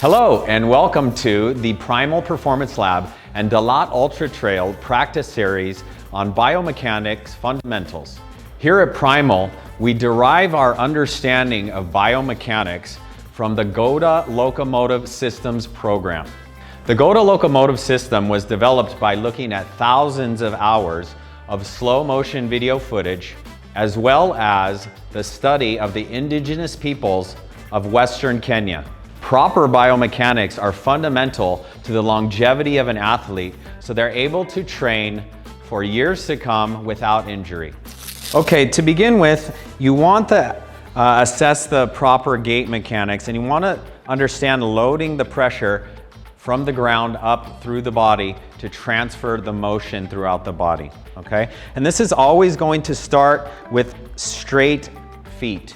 Hello and welcome to the Primal Performance Lab and Dalat Ultra Trail practice series on biomechanics fundamentals. Here at Primal, we derive our understanding of biomechanics from the Goda Locomotive Systems program. The Goda Locomotive System was developed by looking at thousands of hours of slow motion video footage, as well as the study of the indigenous peoples of Western Kenya. Proper biomechanics are fundamental to the longevity of an athlete, so they're able to train for years to come without injury. Okay, to begin with, you want to assess the proper gait mechanics, and you want to understand loading the pressure from the ground up through the body to transfer the motion throughout the body, okay? And this is always going to start with straight feet,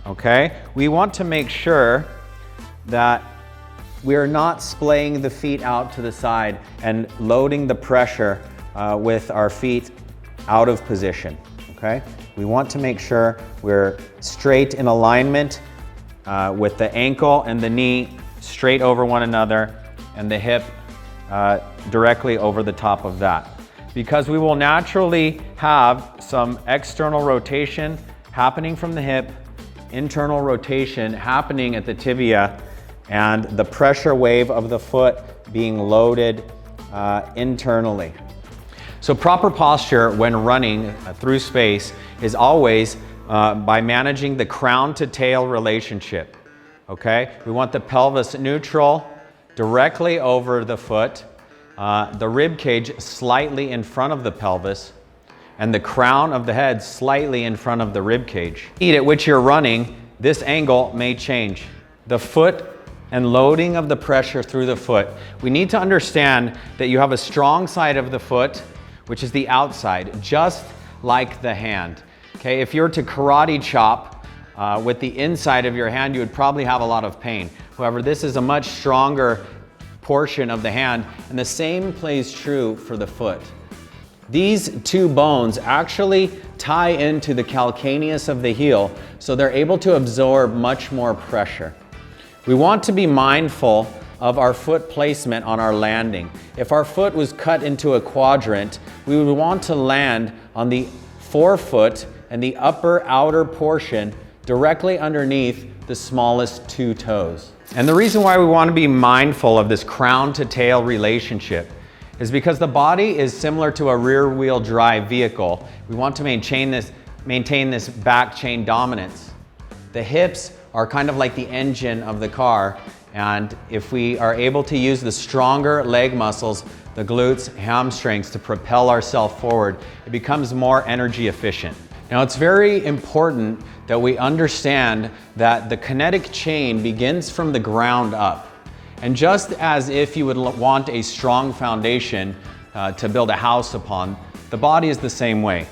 okay? We want to make sure that we are not splaying the feet out to the side and loading the pressure with our feet out of position, okay? We want to make sure we're straight in alignment with the ankle and the knee straight over one another and the hip directly over the top of that. Because we will naturally have some external rotation happening from the hip, internal rotation happening at the tibia, and the pressure wave of the foot being loaded internally. So proper posture when running through space is always by managing the crown to tail relationship, okay? We want the pelvis neutral, directly over the foot, the rib cage slightly in front of the pelvis, and the crown of the head slightly in front of the rib cage. The speed at which you're running, this angle may change. The foot and loading of the pressure through the foot. We need to understand that you have a strong side of the foot, which is the outside, just like the hand. Okay, if you were to karate chop with the inside of your hand, you would probably have a lot of pain. However, this is a much stronger portion of the hand, and the same plays true for the foot. These two bones actually tie into the calcaneus of the heel, so they're able to absorb much more pressure. We want to be mindful of our foot placement on our landing. If our foot was cut into a quadrant, we would want to land on the forefoot and the upper outer portion directly underneath the smallest two toes. And the reason why we want to be mindful of this crown to tail relationship is because the body is similar to a rear wheel drive vehicle. We want to maintain this back chain dominance. The hips are kind of like the engine of the car, and if we are able to use the stronger leg muscles, the glutes, hamstrings, to propel ourselves forward, it becomes more energy efficient. Now, it's very important that we understand that the kinetic chain begins from the ground up. And just as if you would want a strong foundation to build a house upon, the body is the same way.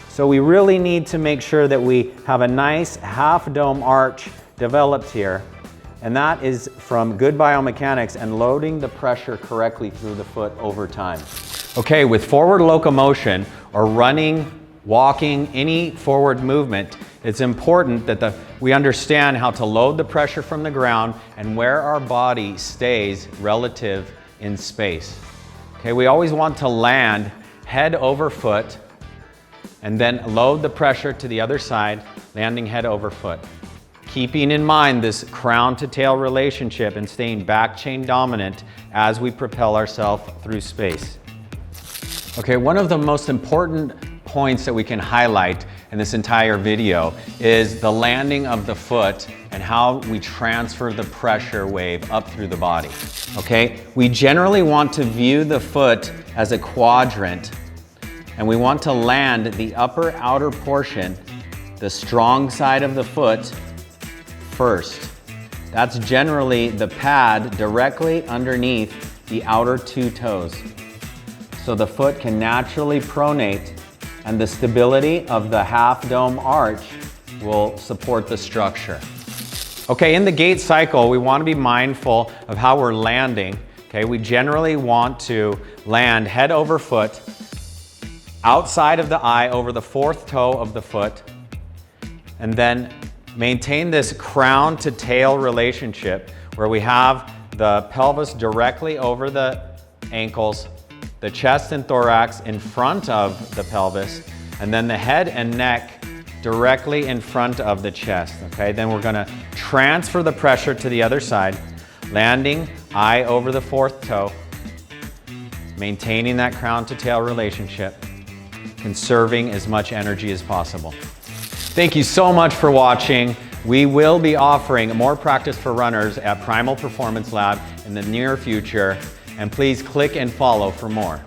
So we really need to make sure that we have a nice half dome arch developed here, and that is from good biomechanics and loading the pressure correctly through the foot over time. Okay, with forward locomotion or running, walking, any forward movement, it's important that we understand how to load the pressure from the ground and where our body stays relative in space. Okay, we always want to land head over foot and then load the pressure to the other side, landing head over foot. Keeping in mind this crown to tail relationship and staying back chain dominant as we propel ourselves through space. Okay, one of the most important points that we can highlight in this entire video is the landing of the foot and how we transfer the pressure wave up through the body. Okay, we generally want to view the foot as a quadrant, and we want to land the upper outer portion, the strong side of the foot, first. That's generally the pad directly underneath the outer two toes. So the foot can naturally pronate, and the stability of the half dome arch will support the structure. Okay, in the gait cycle, we want to be mindful of how we're landing. Okay, we generally want to land head over foot, outside of the eye over the fourth toe of the foot, and then maintain this crown to tail relationship where we have the pelvis directly over the ankles, the chest and thorax in front of the pelvis, and then the head and neck directly in front of the chest, okay? Then we're gonna transfer the pressure to the other side, landing eye over the fourth toe, maintaining that crown to tail relationship, conserving as much energy as possible. Thank you so much for watching. We will be offering more practice for runners at Primal Performance Lab in the near future, and please click and follow for more.